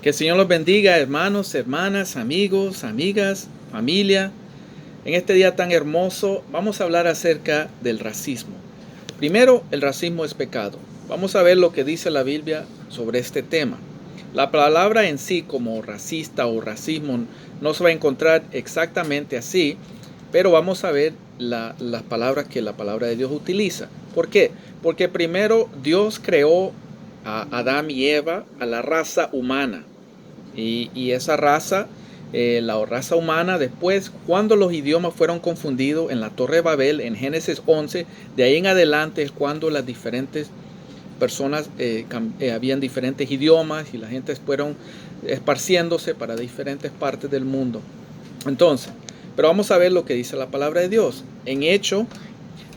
Que el Señor los bendiga, hermanos, hermanas, amigos, amigas, familia. En este día tan hermoso vamos a hablar acerca del racismo. Primero, el racismo es pecado. Vamos a ver lo que dice la Biblia sobre este tema. La palabra en sí como racista o racismo no se va a encontrar exactamente así, pero vamos a ver las palabras que la palabra de Dios utiliza. ¿Por qué? Porque primero Dios creó a Adán y Eva, a la raza humana. Y esa raza, la raza humana, después, cuando los idiomas fueron confundidos en la Torre de Babel, en Génesis 11, de ahí en adelante es cuando las diferentes personas, habían diferentes idiomas y la gente fueron esparciéndose para diferentes partes del mundo. Entonces, pero vamos a ver lo que dice la palabra de Dios. En Hechos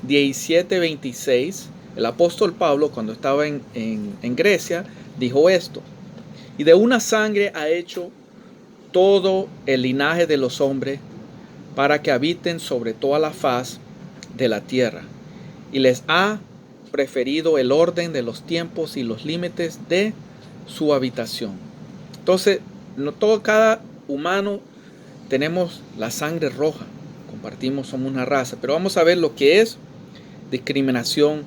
17:26, el apóstol Pablo, cuando estaba en Grecia, dijo esto: y de una sangre ha hecho todo el linaje de los hombres para que habiten sobre toda la faz de la tierra. Y les ha preferido el orden de los tiempos y los límites de su habitación. Entonces, cada humano tenemos la sangre roja. Compartimos, somos una raza. Pero vamos a ver lo que es discriminación.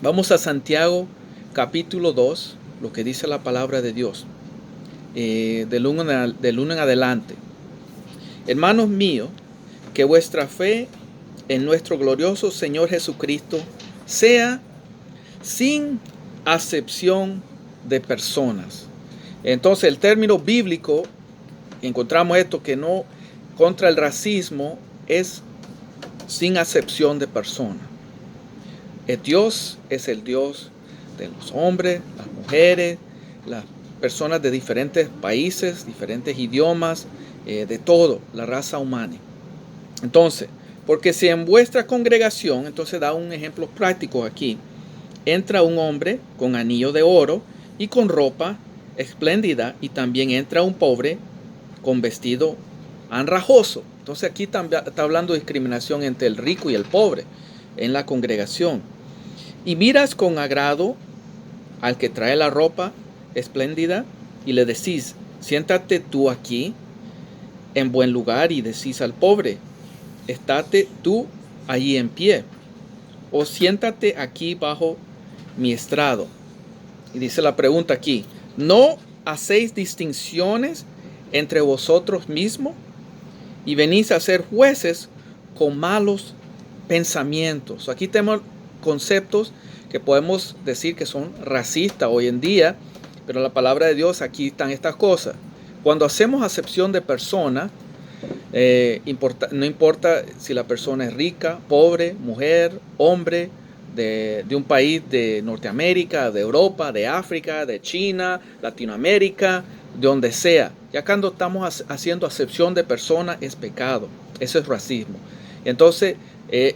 Vamos a Santiago capítulo 2, lo que dice la palabra de Dios. Del 1 en adelante. Hermanos míos, que vuestra fe en nuestro glorioso Señor Jesucristo sea sin acepción de personas. Entonces, el término bíblico, encontramos esto, que no contra el racismo, es sin acepción de personas. Dios es el Dios de los hombres, las mujeres, las personas de diferentes países, diferentes idiomas, de todo, la raza humana. Entonces, porque si en vuestra congregación, entonces da un ejemplo práctico aquí, entra un hombre con anillo de oro y con ropa espléndida, y también entra un pobre con vestido andrajoso. Entonces aquí está hablando de discriminación entre el rico y el pobre en la congregación. Y miras con agrado al que trae la ropa espléndida y le decís: siéntate tú aquí en buen lugar, y decís al pobre: estate tú allí en pie, o siéntate aquí bajo mi estrado. Y dice la pregunta aquí: ¿no hacéis distinciones entre vosotros mismos y venís a ser jueces con malos pensamientos? Aquí tenemos conceptos que podemos decir que son racistas hoy en día, pero la palabra de Dios, aquí están estas cosas. Cuando hacemos acepción de persona, no importa si la persona es rica, pobre, mujer, hombre, de un país de Norteamérica, de Europa, de África, de China, Latinoamérica, de donde sea. Ya cuando estamos haciendo acepción de persona es pecado. Eso es racismo. Entonces,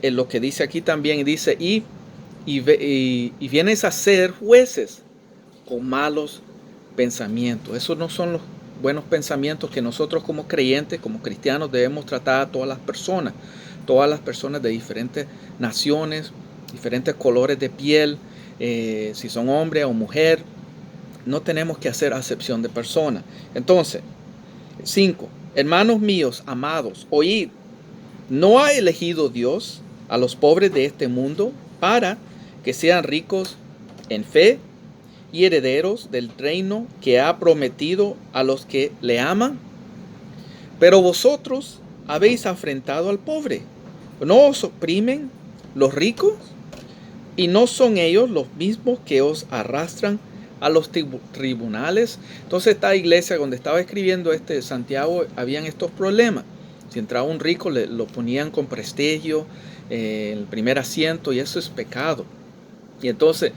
lo que dice aquí también dice: y vienes a ser jueces con malos pensamientos. Esos no son los buenos pensamientos que nosotros como creyentes, como cristianos, debemos tratar a todas las personas de diferentes naciones, diferentes colores de piel, si son hombre o mujer. No tenemos que hacer acepción de personas. Entonces, 5. Hermanos míos, amados, oíd: ¿no ha elegido Dios a los pobres de este mundo para que sean ricos en fe y herederos del reino que ha prometido a los que le aman? Pero vosotros habéis afrentado al pobre. ¿No os oprimen los ricos? ¿Y no son ellos los mismos que os arrastran a los tribunales? Entonces, esta iglesia donde estaba escribiendo Santiago, habían estos problemas. Si entraba un rico, lo ponían con prestigio, en el primer asiento, y eso es pecado. Y entonces,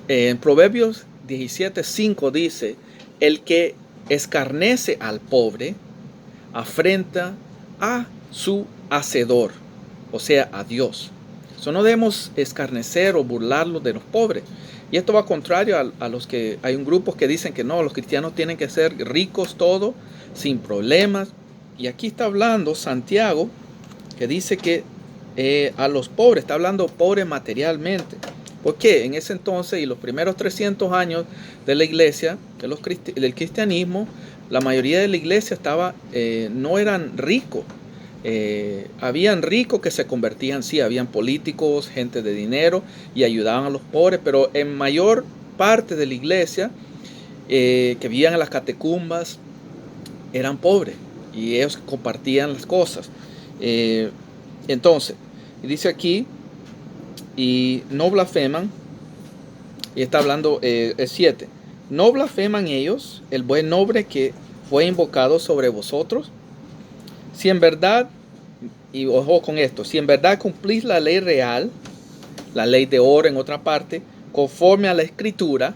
en Proverbios 17:5 dice: el que escarnece al pobre afrenta a su hacedor, o sea, a Dios. Eso no debemos escarnecer o burlarlos de los pobres. Y esto va contrario a los que hay un grupo que dicen que no, los cristianos tienen que ser ricos todo, sin problemas. Y aquí está hablando Santiago, que dice que a los pobres, está hablando pobres materialmente. ¿Por qué? En ese entonces y los primeros 300 años de la iglesia, del cristianismo, la mayoría de la iglesia no eran ricos. Habían ricos que se convertían, sí, habían políticos, gente de dinero y ayudaban a los pobres, pero en mayor parte de la iglesia que vivían en las catacumbas eran pobres y ellos compartían las cosas. Entonces, dice aquí, y no blasfeman, y está hablando el 7, no blasfeman ellos el buen nombre que fue invocado sobre vosotros. Si en verdad, y ojo con esto, si en verdad cumplís la ley real, la ley de oro en otra parte, conforme a la escritura,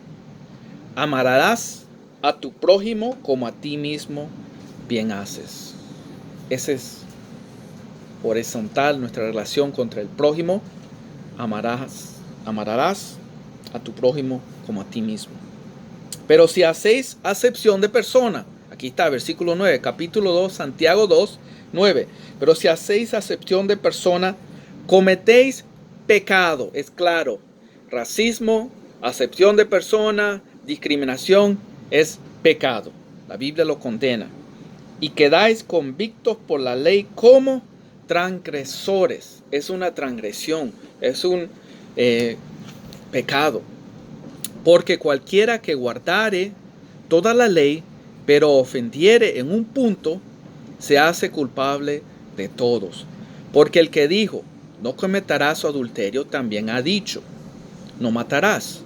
amarás a tu prójimo como a ti mismo bien haces. Ese es horizontal nuestra relación contra el prójimo. Amarás a tu prójimo como a ti mismo. Pero si hacéis acepción de persona, aquí está, versículo 9, capítulo 2, Santiago 2, 9. Pero si hacéis acepción de persona, cometéis pecado, es claro. Racismo, acepción de persona, discriminación, es pecado. La Biblia lo condena. Y quedáis convictos por la ley como transgresores. Es una transgresión, es un pecado. Porque cualquiera que guardare toda la ley, pero ofendiere en un punto, se hace culpable de todos. Porque el que dijo, no cometerás adulterio, también ha dicho, no matarás.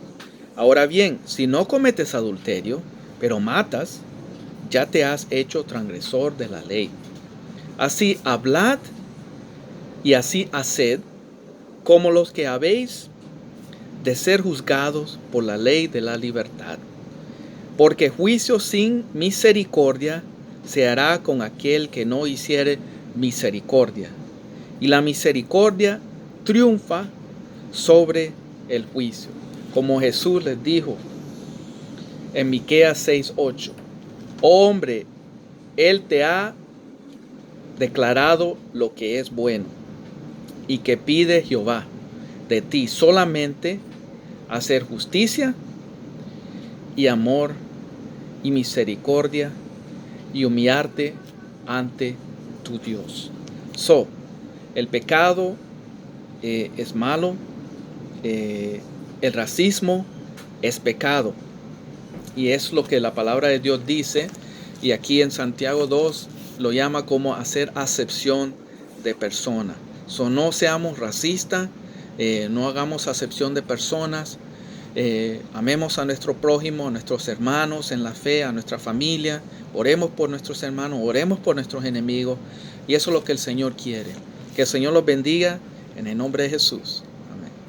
Ahora bien, si no cometes adulterio, pero matas, ya te has hecho transgresor de la ley. Así hablad y así haced, como los que habéis de ser juzgados por la ley de la libertad. Porque juicio sin misericordia se hará con aquel que no hiciere misericordia. Y la misericordia triunfa sobre el juicio. Como Jesús les dijo en Miqueas 6:8. Oh hombre, Él te ha declarado lo que es bueno. Y que pide Jehová de ti solamente hacer justicia y amor y misericordia y humillarte ante tu Dios. El pecado es malo, el racismo es pecado y es lo que la palabra de Dios dice, y aquí en Santiago 2 lo llama como hacer acepción de persona. No seamos racistas, no hagamos acepción de personas, amemos a nuestro prójimo, a nuestros hermanos en la fe, a nuestra familia, oremos por nuestros hermanos, oremos por nuestros enemigos, y eso es lo que el Señor quiere. Que el Señor los bendiga en el nombre de Jesús.